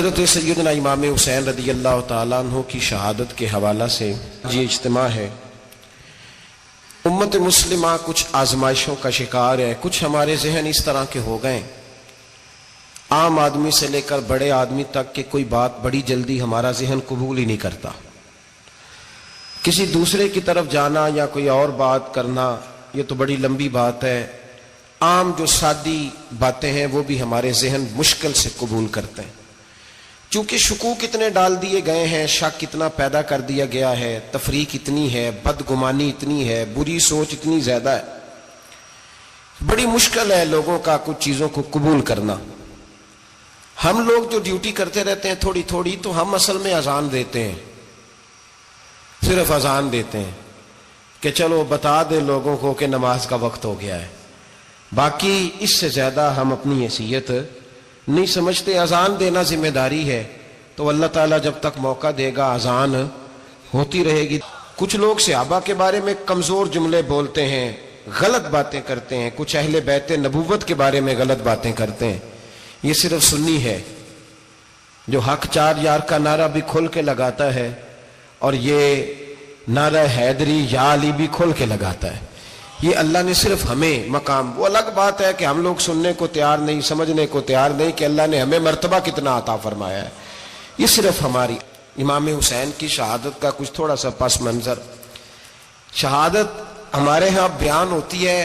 हज़रत सैयदना इमाम हुसैन रज़ियल्लाहु ताला अन्हु की शहादत के हवाला से ये इज्तिमा है। उम्मत मुस्लिमा कुछ आजमाइशों का शिकार है। कुछ हमारे जहन इस तरह के हो गए, आम आदमी से लेकर बड़े आदमी तक के कोई बात बड़ी जल्दी हमारा जहन कबूल ही नहीं करता। किसी दूसरे की तरफ जाना या कोई और बात करना ये तो बड़ी लंबी बात है। आम जो सादी बातें हैं वो भी हमारे जहन मुश्किल से कबूल करते हैं। चूंकि शकूक इतने डाल दिए गए हैं, शक कितना पैदा कर दिया गया है, तफरीक इतनी है, बदगुमानी इतनी है, बुरी सोच इतनी ज्यादा है, बड़ी मुश्किल है लोगों का कुछ चीजों को कबूल करना। हम लोग जो ड्यूटी करते रहते हैं थोड़ी थोड़ी, तो हम असल में अजान देते हैं, सिर्फ अजान देते हैं कि चलो बता दे लोगों को कि नमाज का वक्त हो गया है। बाकी इससे ज्यादा हम अपनी हैसियत नहीं समझते। अजान देना जिम्मेदारी है, तो अल्लाह ताला जब तक मौका देगा अजान होती रहेगी। कुछ लोग सहाबा के बारे में कमजोर जुमले बोलते हैं, गलत बातें करते हैं, कुछ अहले बैत नबूवत के बारे में गलत बातें करते हैं। ये सिर्फ सुन्नी है जो हक चार यार का नारा भी खोल के लगाता है, और ये नारा हैदरी या अली भी खोल के लगाता है। ये अल्लाह ने सिर्फ हमें मकाम, वो अलग बात है कि हम लोग सुनने को तैयार नहीं, समझने को तैयार नहीं कि अल्लाह ने हमें मर्तबा कितना अता फरमाया है। ये सिर्फ हमारी इमाम हुसैन की शहादत का कुछ थोड़ा सा पस मंजर। शहादत हमारे यहाँ बयान होती है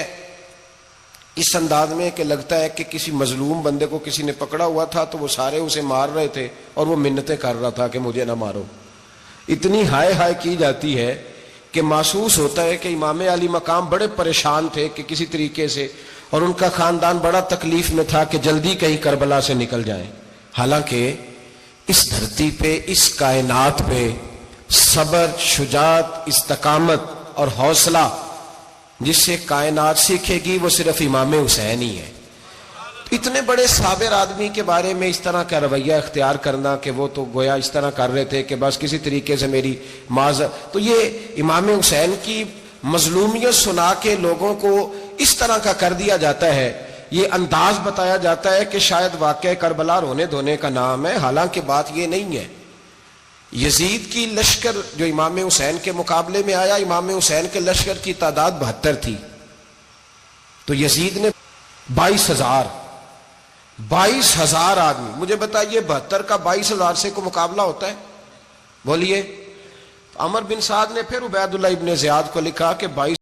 इस अंदाज में कि लगता है कि किसी मजलूम बंदे को किसी ने पकड़ा हुआ था, तो वो सारे उसे मार रहे थे और वो मिन्नतें कर रहा था कि मुझे ना मारो। इतनी हाय हाय की जाती है कि महसूस होता है कि इमाम अली मकाम बड़े परेशान थे कि किसी तरीके से, और उनका खानदान बड़ा तकलीफ में था कि जल्दी कहीं करबला से निकल जाएं। हालांकि इस धरती पे, इस कायनात पे सबर, शुजात, इस्तकामत और हौसला जिससे कायनात सीखेगी वो सिर्फ इमाम हुसैन ही है। इतने बड़े साबिर आदमी के बारे में इस तरह का रवैया इख्तियार करना कि वो तो गोया इस तरह कर रहे थे कि बस किसी तरीके से मेरी माज़, तो ये इमाम हुसैन की मजलूमियत सुना के लोगों को इस तरह का कर दिया जाता है। ये अंदाज बताया जाता है कि शायद वाकई करबला रोने धोने का नाम है, हालांकि बात ये नहीं है। यजीद की लश्कर जो इमाम हुसैन के मुकाबले में आया, इमाम हुसैन के लश्कर की तादाद 72 थी, तो यजीद ने 22,000 आदमी। मुझे बताइए 72 का 22,000 से को मुकाबला होता है? बोलिए। अमर बिन साद ने फिर उबैदुल्लाह इब्ने ज़ियाद को लिखा कि 22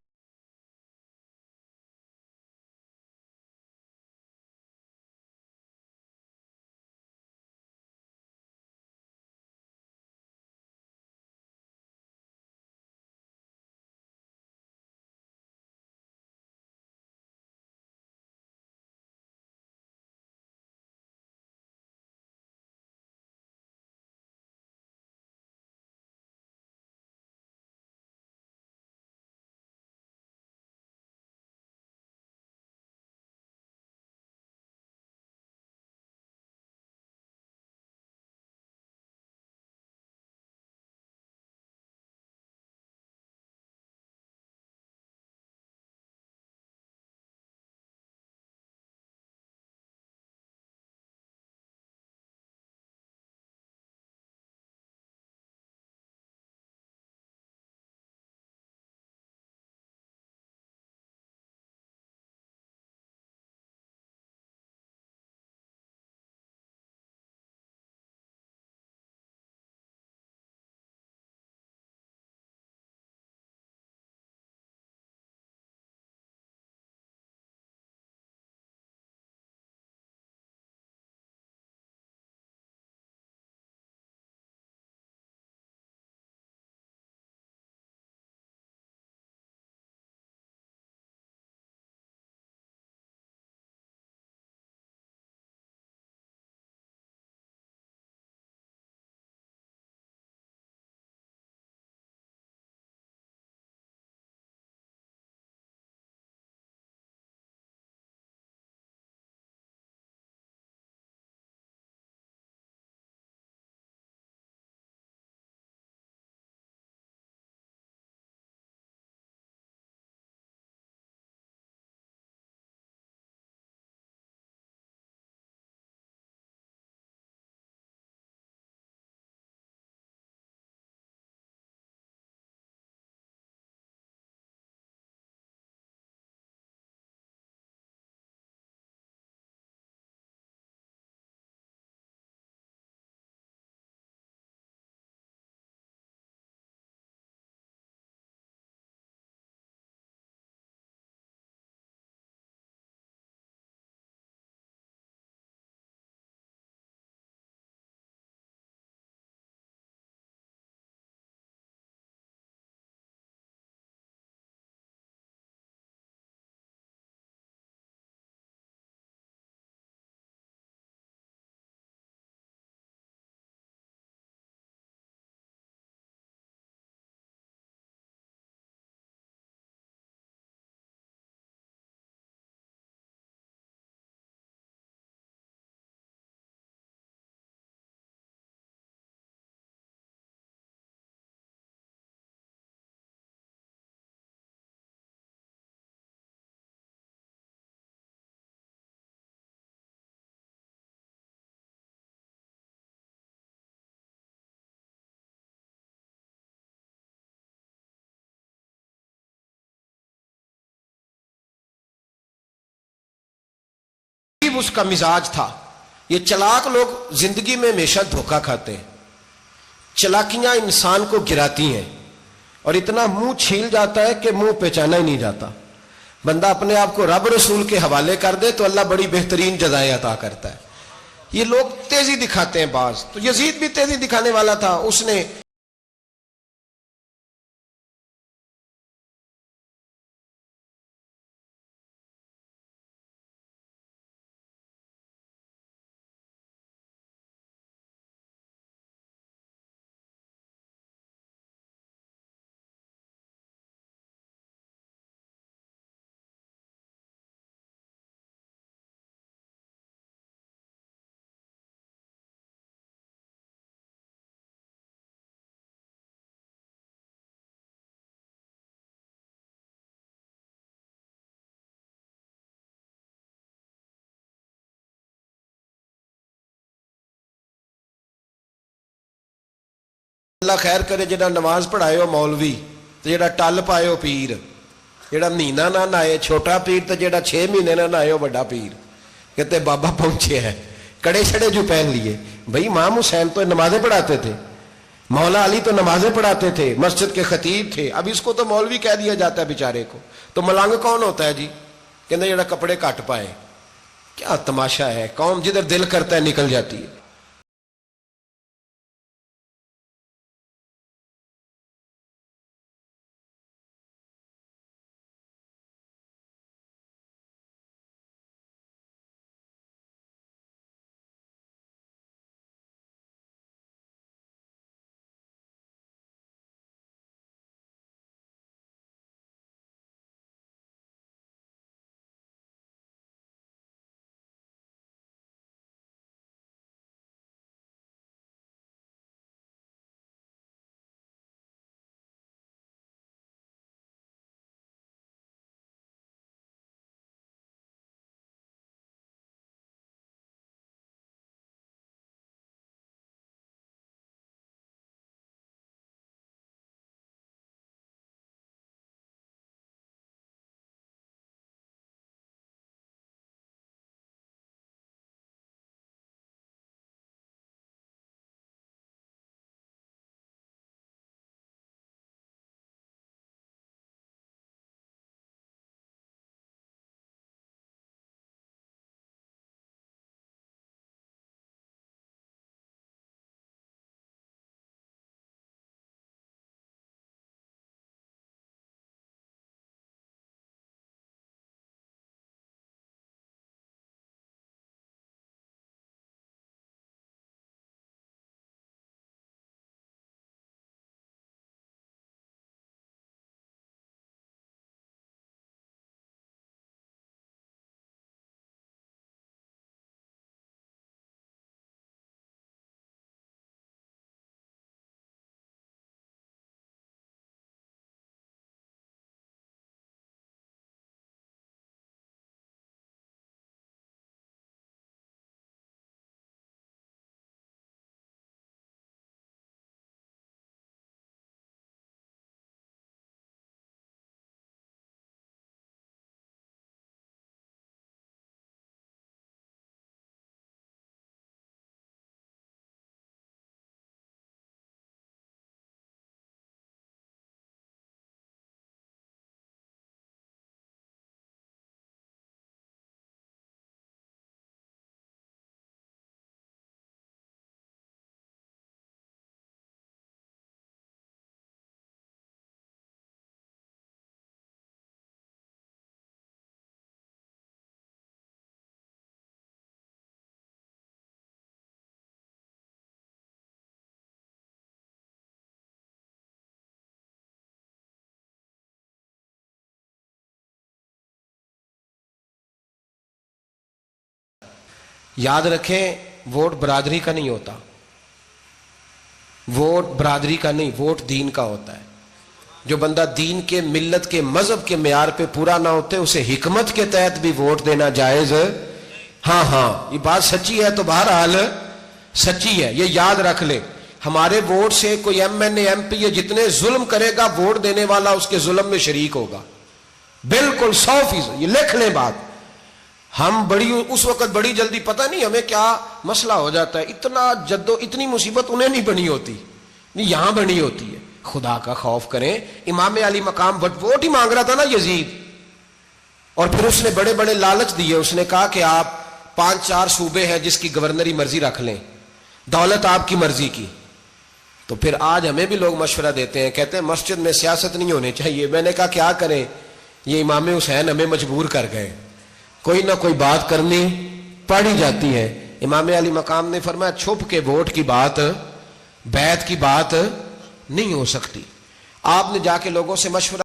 उसका मिजाज था। ये चलाक लोग जिंदगी में हमेशा धोखा खाते हैं। चलाकियां इंसान को गिराती हैं और इतना मुंह छील जाता है कि मुंह पहचाना ही नहीं जाता। बंदा अपने आप को रब रसूल के हवाले कर दे तो अल्लाह बड़ी बेहतरीन जजाएं अता करता है। ये लोग तेजी दिखाते हैं बाज, तो यजीद भी तेजी दिखाने वाला था। उसने अल्लाह खैर करे जेड़ा नमाज पढ़ाए मौलवी तो जेड़ा टल पाए पीर, जेड़ा महीना ना नहाए छोटा पीर तो जेड़ा 6 महीने ना नहाए बड़ा पीर। कहते बाबा पहुंचे है, कड़े छड़े जो पहन लिए। भाई इमाम हुसैन तो नमाजें पढ़ाते थे, मौला अली तो नमाजें पढ़ाते थे, मस्जिद के खतीब थे। अब इसको तो मौलवी कह दिया जाता है बेचारे को। तो मलंग कौन होता है जी? कहते जेड़ा कपड़े घट पाए। क्या तमाशा है, कौम जिधर दिल करता है निकल जाती है। याद रखें, वोट बरादरी का नहीं होता। वोट बरादरी का नहीं, वोट दीन का होता है। जो बंदा दीन के, मिल्लत के, मजहब के मेयार पे पूरा ना होते उसे हिकमत के तहत भी वोट देना जायज। हाँ हाँ, ये बात सच्ची है तो बहरहाल सच्ची है, ये याद रख ले। हमारे वोट से कोई एमएनए एमपी जितने जुल्म करेगा, वोट देने वाला उसके जुल्म में शरीक होगा। बिल्कुल 100%, ये लिख लें बात। हम बड़ी उस वक्त बड़ी जल्दी, पता नहीं हमें क्या मसला हो जाता है, इतना जद्दो इतनी मुसीबत उन्हें नहीं बनी होती, नहीं यहां बनी होती है। खुदा का खौफ करें। इमाम अली मकाम वोट ही मांग रहा था ना यजीद, और फिर उसने बड़े बड़े लालच दिए। उसने कहा कि आप 5-4 सूबे हैं जिसकी गवर्नरी मर्जी रख लें, दौलत आपकी मर्जी की। तो फिर आज हमें भी लोग मशवरा देते हैं, कहते हैं मस्जिद में सियासत नहीं होनी चाहिए। मैंने कहा क्या करें, ये इमाम हुसैन हमें मजबूर कर गए, कोई ना कोई बात करनी पड़ ही जाती है। इमाम अली मकाम ने फरमाया छुप के वोट की बात, बैत की बात नहीं हो सकती। आपने जाके लोगों से मशवरा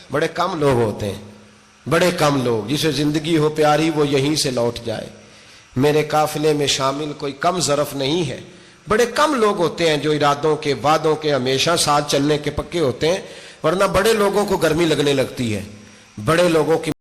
बड़े कम लोग होते हैं, बड़े कम लोग, जिसे जिंदगी हो प्यारी वो यहीं से लौट जाए। मेरे काफिले में शामिल कोई कम ज़रफ नहीं है। बड़े कम लोग होते हैं जो इरादों के, वादों के हमेशा साथ चलने के पक्के होते हैं, वरना बड़े लोगों को गर्मी लगने लगती है। बड़े लोगों की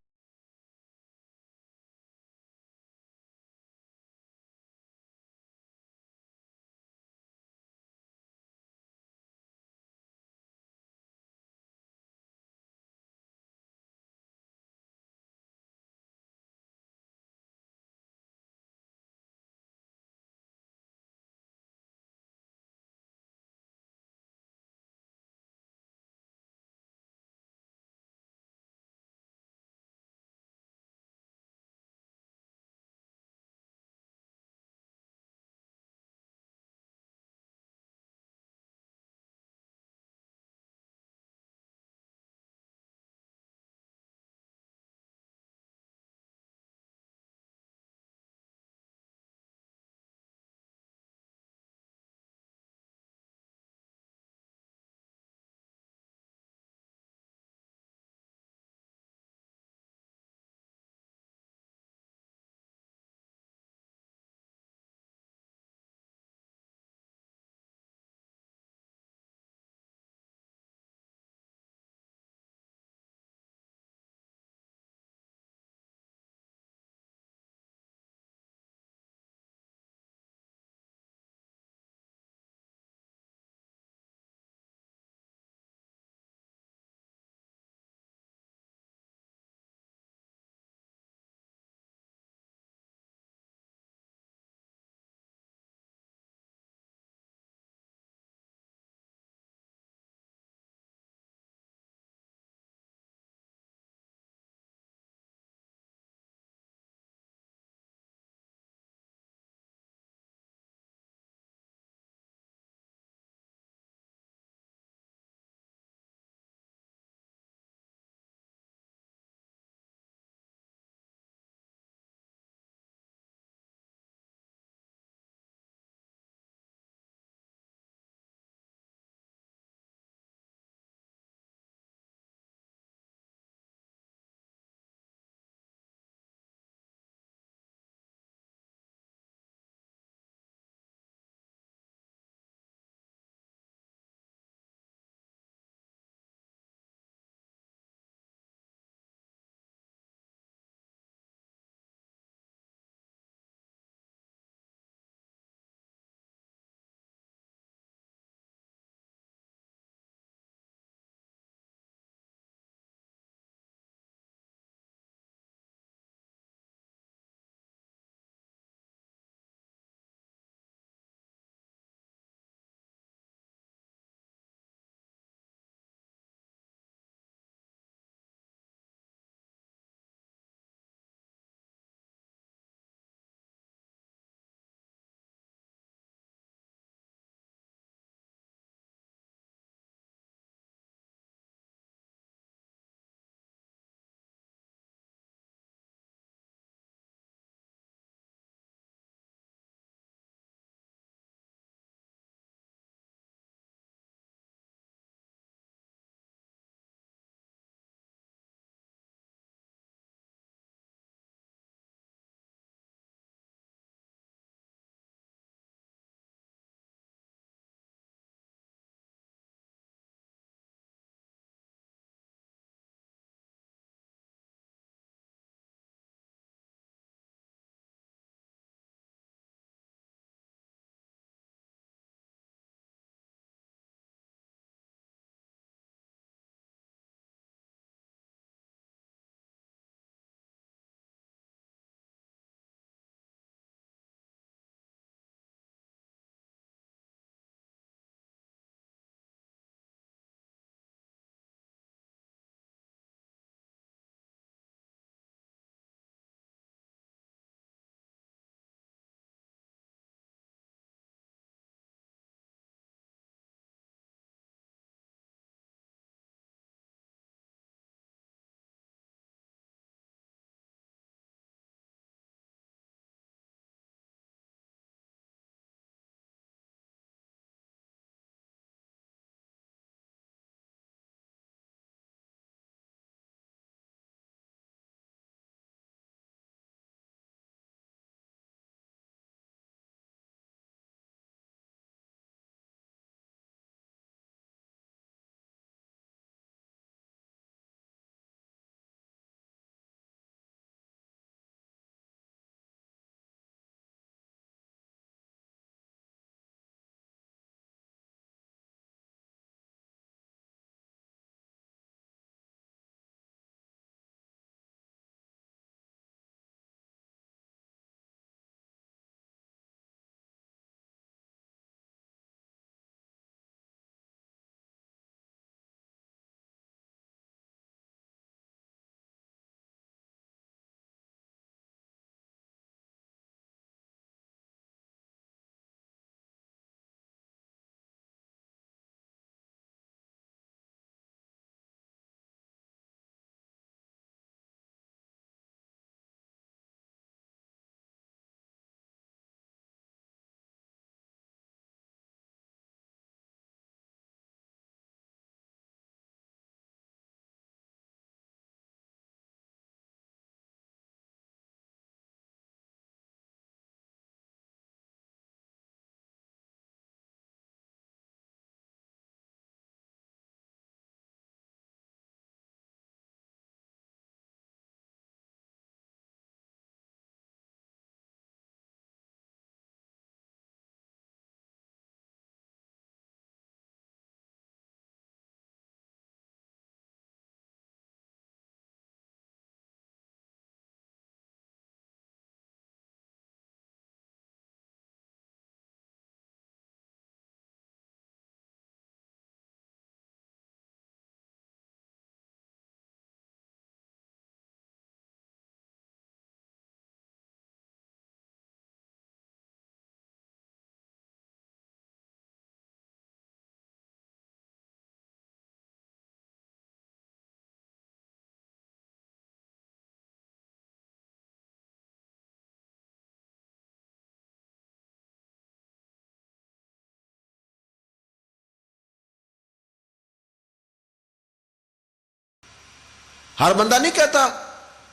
हर बंदा नहीं कहता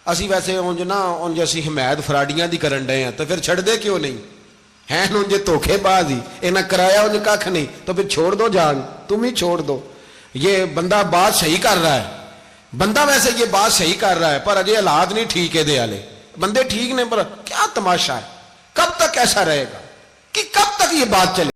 असी वैसे उंज ना उंज असी हिमायत फराडियां दी करन डे हैं, तो फिर छड़दे क्यों नहीं हैं? उंज धोखेबाज ही, इन्हें कराया उंज कख नहीं, तो फिर छोड़ दो जान, तुम ही छोड़ दो। ये बंदा बात सही कर रहा है, बंदा वैसे ये बात सही कर रहा है, पर अजय हालात नहीं ठीक है दे आले, बंदे ठीक ने, पर क्या तमाशा है? कब तक ऐसा रहेगा कि कब तक ये बात चले?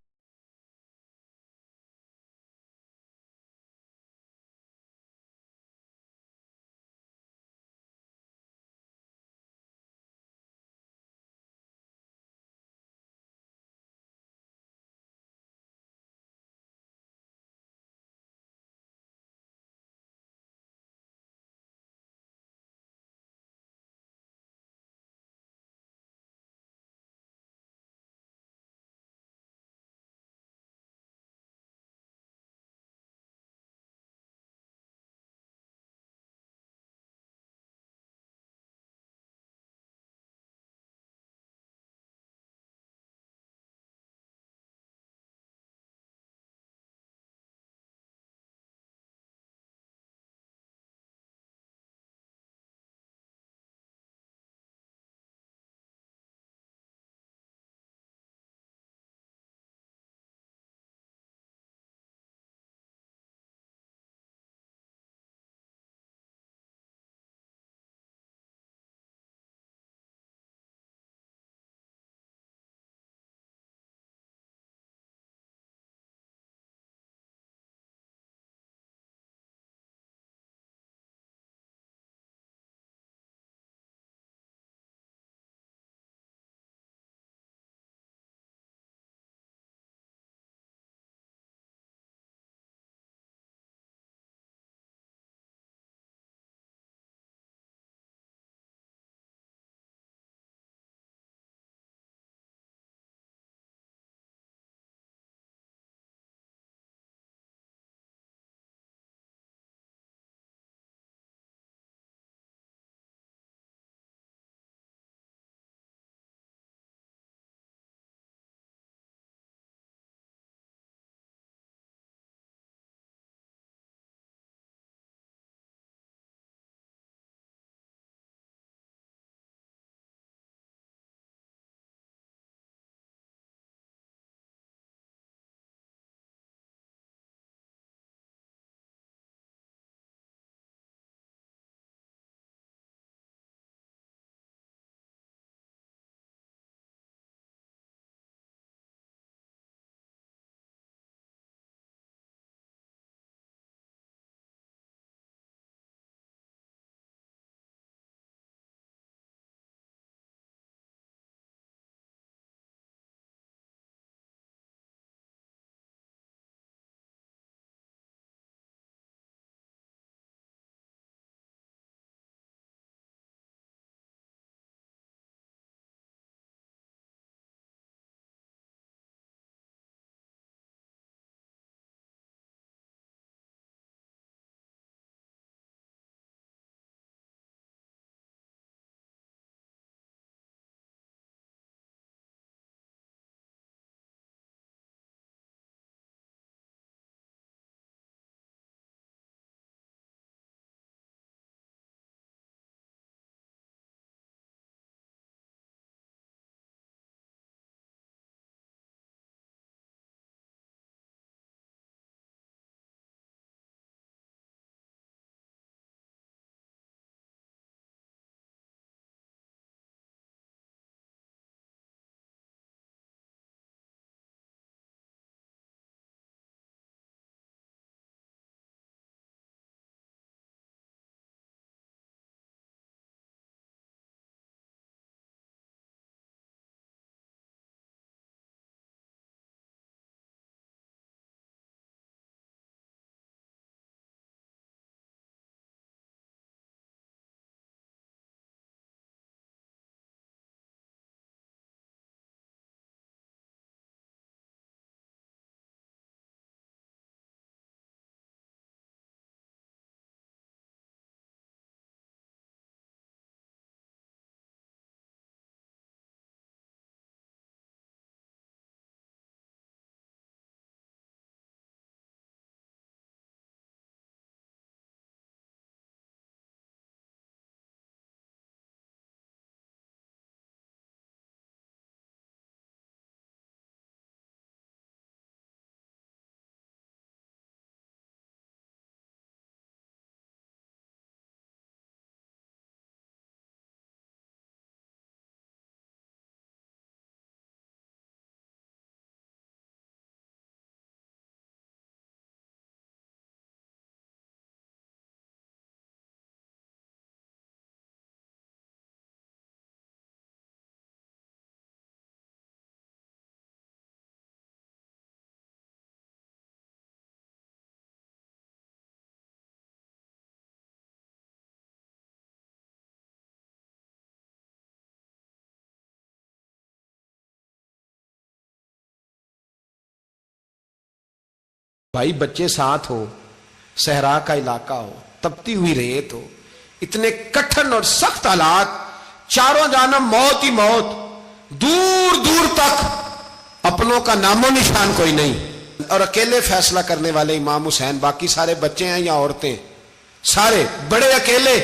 भाई बच्चे साथ हो, सहरा का इलाका हो, तपती हुई रेत हो, इतने कठिन और सख्त हालात, चारों जानब मौत ही मौत, दूर दूर तक अपनों का नामो निशान कोई नहीं, और अकेले फैसला करने वाले इमाम हुसैन, बाकी सारे बच्चे हैं या औरतें, सारे बड़े अकेले।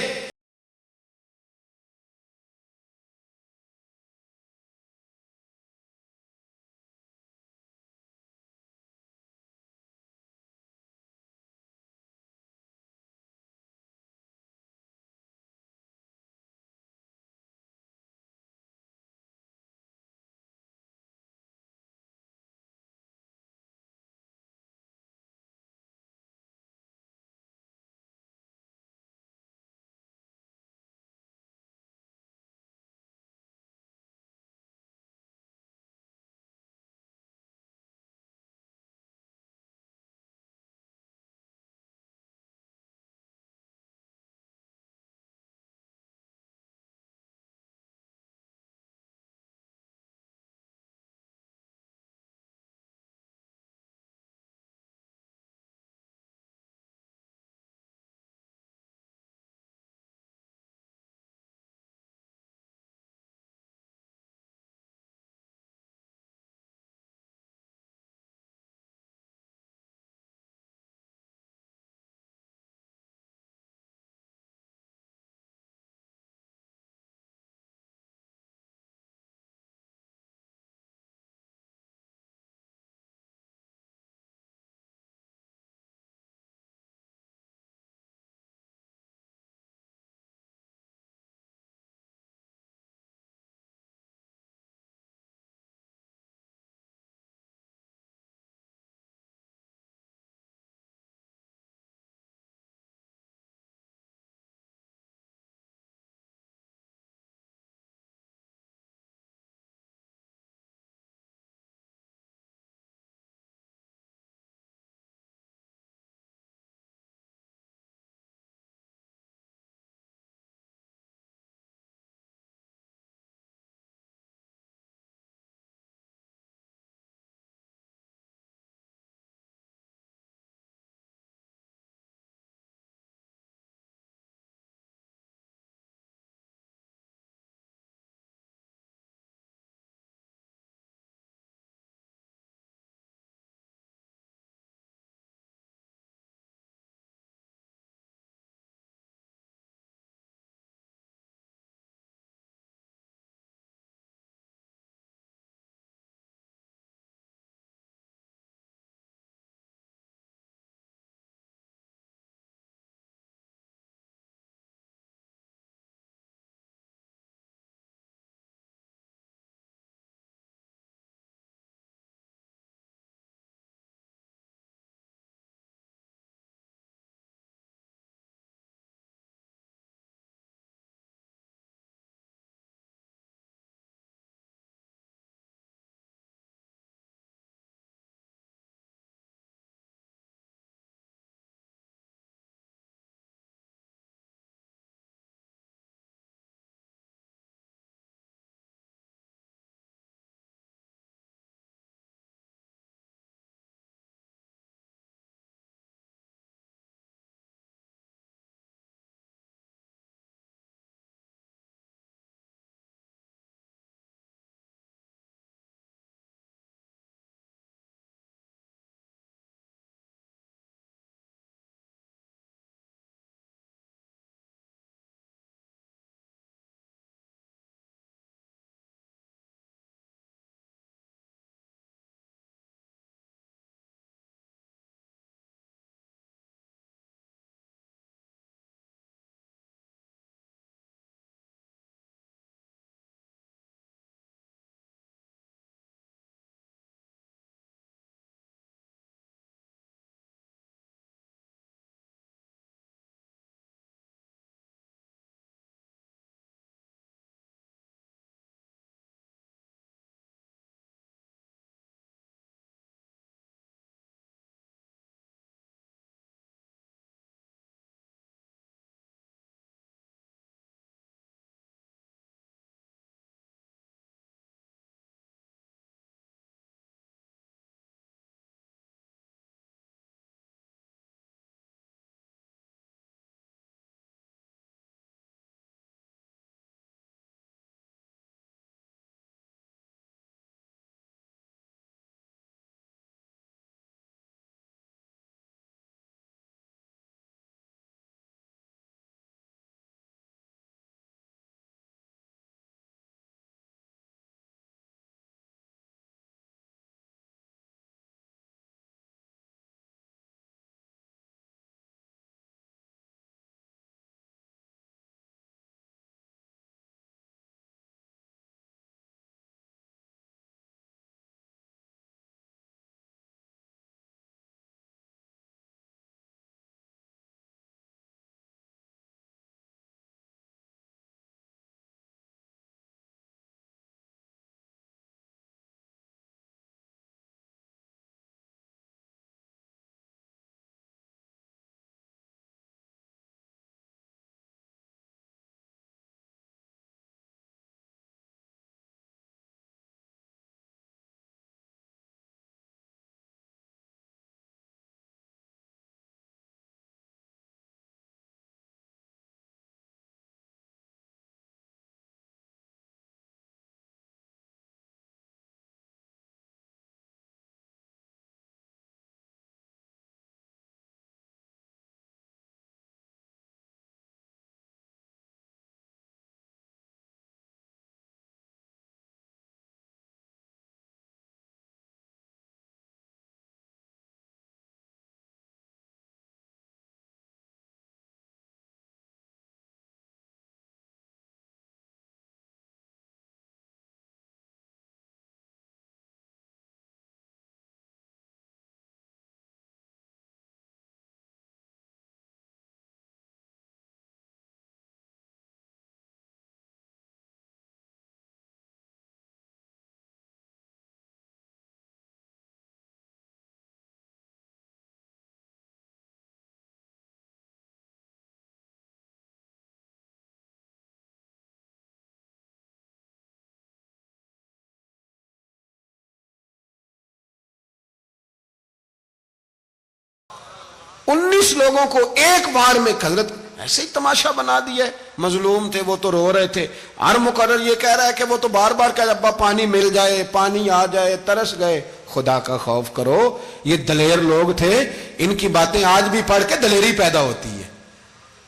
19 लोगों को एक बार में हजरत ऐसे ही तमाशा बना दिया है। मजलूम थे वो तो रो रहे थे, हर मुकर्रर ये कह रहा है कि वो तो बार बार कह अब्बा पानी मिल जाए, पानी आ जाए, तरस गए। खुदा का खौफ करो, ये दलेर लोग थे, इनकी बातें आज भी पढ़ के दलेरी पैदा होती है,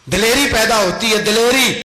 दलेरी पैदा होती है, दलेरी।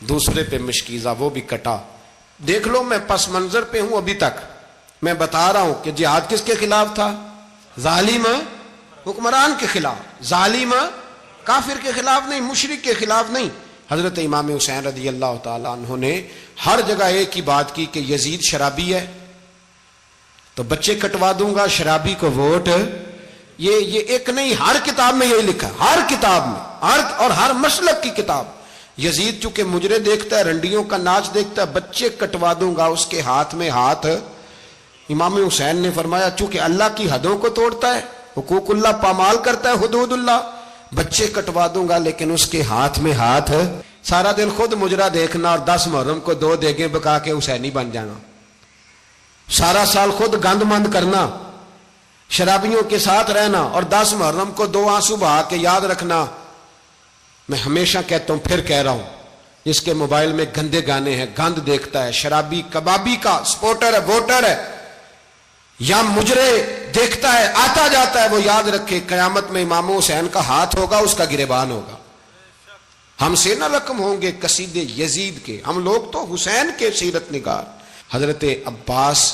दूसरे पे मशकीजा, वो भी कटा। देख लो, मैं पस मंजर पे हूं अभी तक। मैं बता रहा हूं कि जिहाद किसके खिलाफ था? जालिम हुक्मरान के खिलाफ, जालिम काफिर के खिलाफ नहीं, मुशरिक के खिलाफ नहीं। हजरत इमाम हुसैन रज़ी अल्लाह ताला अन्हु ने हर जगह एक ही बात की कि यजीद शराबी है तो बच्चे कटवा दूंगा, शराबी को वोट। ये एक नहीं, हर किताब में यही लिखा, हर किताब में, और हर मसलक की किताब। यजीद चूंकि मुजरे देखता है, रंडियों का नाच देखता है, बच्चे कटवा दूंगा, उसके हाथ में हाथ। इमाम हुसैन ने फरमाया चूंकि अल्लाह की हदों को तोड़ता है, हुकूकुल्लाह पामाल करता है, हुदूदुल्लाह, बच्चे कटवा दूंगा लेकिन उसके हाथ में हाथ। सारा दिन खुद मुजरा देखना और 10 मुहर्रम को 2 देगे बका के हुसैनी बन जाना। सारा साल खुद गंदमंद करना, शराबियों के साथ रहना और 10 मुहर्रम को 2 आंसू बहा के याद रखना। मैं हमेशा कहता हूं, फिर कह रहा हूं, जिसके मोबाइल में गंदे गाने हैं, गंद देखता है, शराबी कबाबी का सपोर्टर है, वोटर है, या मुजरे देखता है, आता जाता है, वो याद रखे कयामत में इमाम हुसैन का हाथ होगा, उसका गिरेबान होगा। हमसे न रकम होंगे कसीदे यजीद के, हम लोग तो हुसैन के सीरत निगार। हजरत अब्बास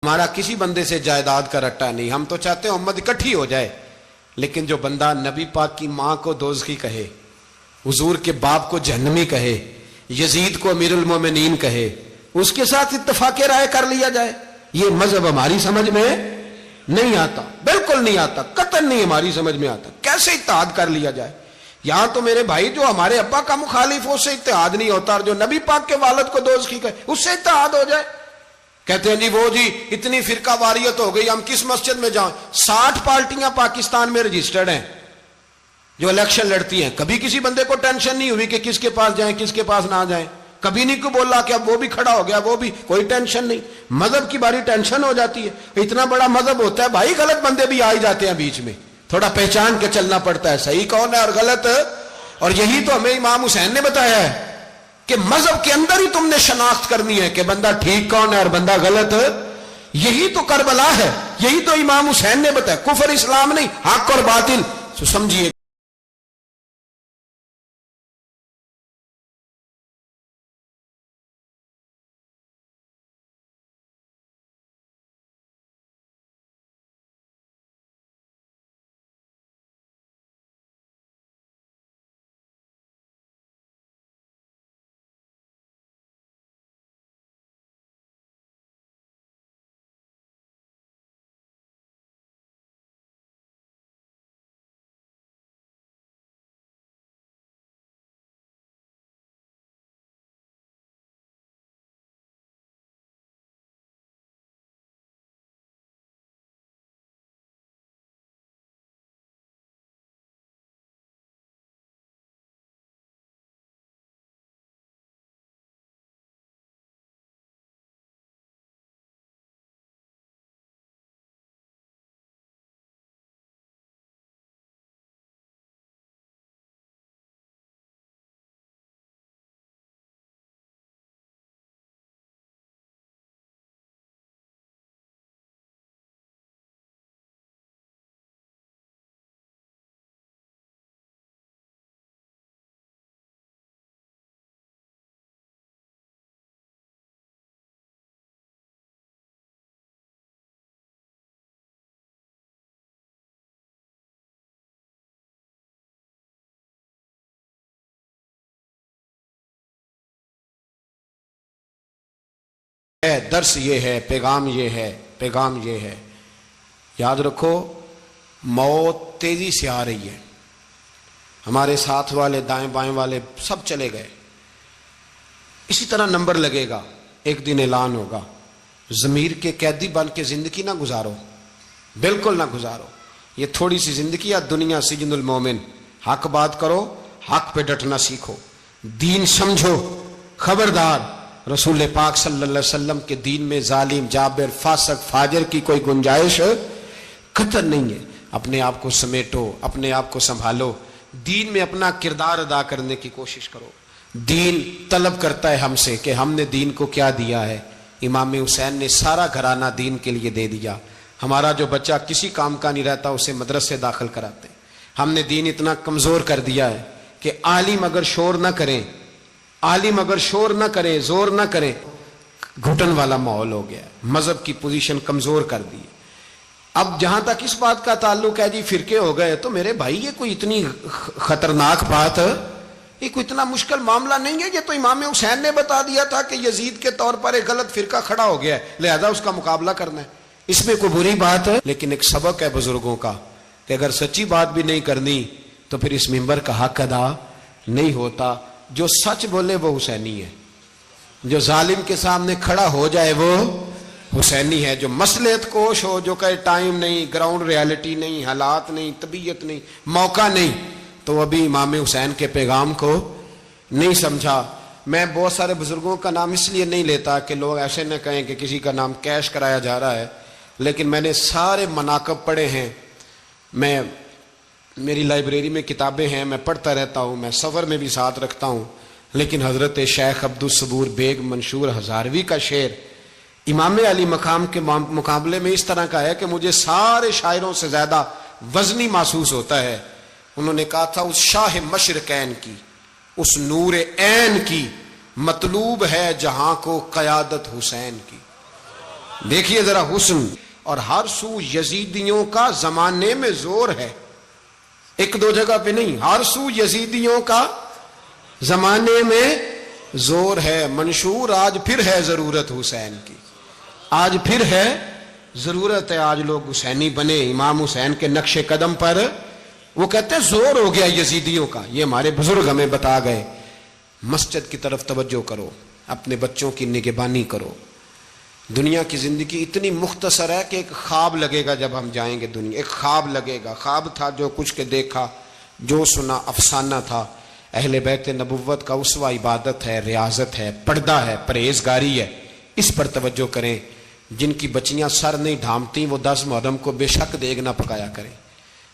हमारा किसी बंदे से जायदाद का रट्टा नहीं, हम तो चाहते हैं उम्मत इकट्ठी हो जाए। लेकिन जो बंदा नबी पाक की मां को दोज़खी कहे, हुजूर के बाप को जहन्नमी कहे, यजीद को अमीरुल मोमिनीन कहे, उसके साथ इत्तफाक राय कर लिया जाए, ये मजहब हमारी समझ में नहीं आता, बिल्कुल नहीं आता, कतई नहीं हमारी समझ में आता। कैसे इत्तेहाद कर लिया जाए? यहां तो मेरे भाई जो हमारे अब्बा का मुखालिफ हो उससे इत्तेहाद नहीं होता, और जो नबी पाक के वालिद को दोज़खी कहे उससे इत्तेहाद हो जाए। कहते हैं जी वो जी इतनी फिरका वारियत हो गई, हम किस मस्जिद में जाएं? 60 पार्टियां पाकिस्तान में रजिस्टर्ड हैं जो इलेक्शन लड़ती हैं। कभी किसी बंदे को टेंशन नहीं हुई कि किसके पास जाएं किसके पास ना जाएं। कभी नहीं को बोला कि अब वो भी खड़ा हो गया, वो भी, कोई टेंशन नहीं। मजहब की बारी टेंशन हो जाती है। इतना बड़ा मजहब होता है भाई, गलत बंदे भी आ ही जाते हैं बीच में, थोड़ा पहचान के चलना पड़ता है सही कौन है और गलत। और यही तो हमें इमाम हुसैन ने बताया है कि मजहब के अंदर ही तुमने शनाख्त करनी है कि बंदा ठीक कौन है और बंदा गलत। यही तो करबला है, यही तो इमाम हुसैन ने बताया, कुफर इस्लाम नहीं, हक और बातिल। तो समझिए दर्स ये है, पैगाम ये है, पैगाम ये है। याद रखो मौत तेजी से आ रही है। हमारे साथ वाले दाएं बाएं वाले सब चले गए, इसी तरह नंबर लगेगा, एक दिन ऐलान होगा। ज़मीर के कैदी बन के जिंदगी ना गुजारो, बिल्कुल ना गुजारो। ये थोड़ी सी जिंदगी या दुनिया सिजनुल मोमिन। हक बात करो, हक पे डटना सीखो, दीन समझो। खबरदार रसूल पाक सल्लल्लाहु अलैहि वसल्लम के दीन में जालिम, जाबिर, फासक, फाजिर की कोई गुंजाइश कतई नहीं है। अपने आप को समेटो, अपने आप को संभालो, दीन में अपना किरदार अदा करने की कोशिश करो। दीन तलब करता है हमसे कि हमने दीन को क्या दिया है। इमाम हुसैन ने सारा घराना दीन के लिए दे दिया। हमारा जो बच्चा किसी काम का नहीं रहता उसे मदरसे दाखिल कराते। हमने दीन इतना कमजोर कर दिया है कि आलिम अगर शोर ना करें, आलिम अगर शोर ना करे, जोर ना करे, घुटन वाला माहौल हो गया। मजहब की पोजीशन कमजोर कर दी। अब जहां तक इस बात का ताल्लुक है जी फिरके हो गए, तो मेरे भाई ये कोई इतनी खतरनाक बात है, ये कोई इतना मुश्किल मामला नहीं है। ये तो इमाम हुसैन ने बता दिया था कि यजीद के तौर पर एक गलत फिरका खड़ा हो गया है, लिहाजा उसका मुकाबला करना है। इसमें कोई बुरी बात है, लेकिन एक सबक है बुजुर्गों का कि अगर सच्ची बात भी नहीं करनी तो फिर इस मिंबर का हक अदा नहीं होता। जो सच बोले वो हुसैनी है, जो जालिम के सामने खड़ा हो जाए वो हुसैनी है। जो मसलहत कोश हो, जो कहे टाइम नहीं, ग्राउंड रियलिटी नहीं, हालात नहीं, तबीयत नहीं, मौका नहीं, तो अभी इमाम हुसैन के पैगाम को नहीं समझा। मैं बहुत सारे बुजुर्गों का नाम इसलिए नहीं लेता कि लोग ऐसे न कहें कि किसी का नाम कैश कराया जा रहा है, लेकिन मैंने सारे मनाकब पढ़े हैं। मेरी लाइब्रेरी में किताबें हैं, मैं पढ़ता रहता हूँ, मैं सफ़र में भी साथ रखता हूँ। लेकिन हज़रत शेख अब्दुल सबूर बेग मंशूर हज़ारवी का शेर इमाम अली मकाम के मुकाबले में इस तरह का है कि मुझे सारे शायरों से ज़्यादा वज़नी महसूस होता है। उन्होंने कहा था, उस शाह मशरकैन की, उस नूर ऐन की मतलूब है जहां को क़यादत हुसैन की। देखिए जरा हुस्न। और हर सू यजीदियों का जमाने में जोर है, एक दो जगह पे नहीं, हर सू यजीदियों का जमाने में जोर है। मंशूर आज फिर है जरूरत हुसैन की, आज फिर है जरूरत है, आज लोग हुसैनी बने, इमाम हुसैन के नक्शे कदम पर। वो कहते हैं जोर हो गया यजीदियों का, ये हमारे बुजुर्ग हमें बता गए। मस्जिद की तरफ तवज्जो करो, अपने बच्चों की निगहबानी करो। दुनिया की जिंदगी इतनी मुख्तसर है कि एक ख्वाब लगेगा जब हम जाएंगे दुनिया, एक ख्वाब लगेगा। ख्वाब था जो कुछ के देखा, जो सुना अफसाना था। अहले बैत नबुव्वत का उसवा इबादत है, रियाजत है, पर्दा है, परहेजगारी है। इस पर तवज्जो करें। जिनकी बच्चियां सर नहीं ढांपती वो 10 मुहर्रम को बेशक देग ना पकाया करें।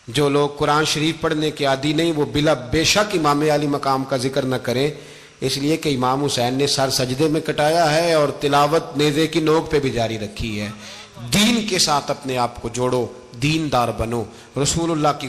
जो लोग कुरान शरीफ पढ़ने के आदी नहीं वो बिला बेशक इमाम अली मकाम का जिक्र न करें, इसलिए कि इमाम हुसैन ने सर सजदे में कटाया है और तिलावत नेज़े की नोक पे भी जारी रखी है। दीन के साथ अपने आप को जोड़ो, दीनदार बनो, रसूलुल्लाह की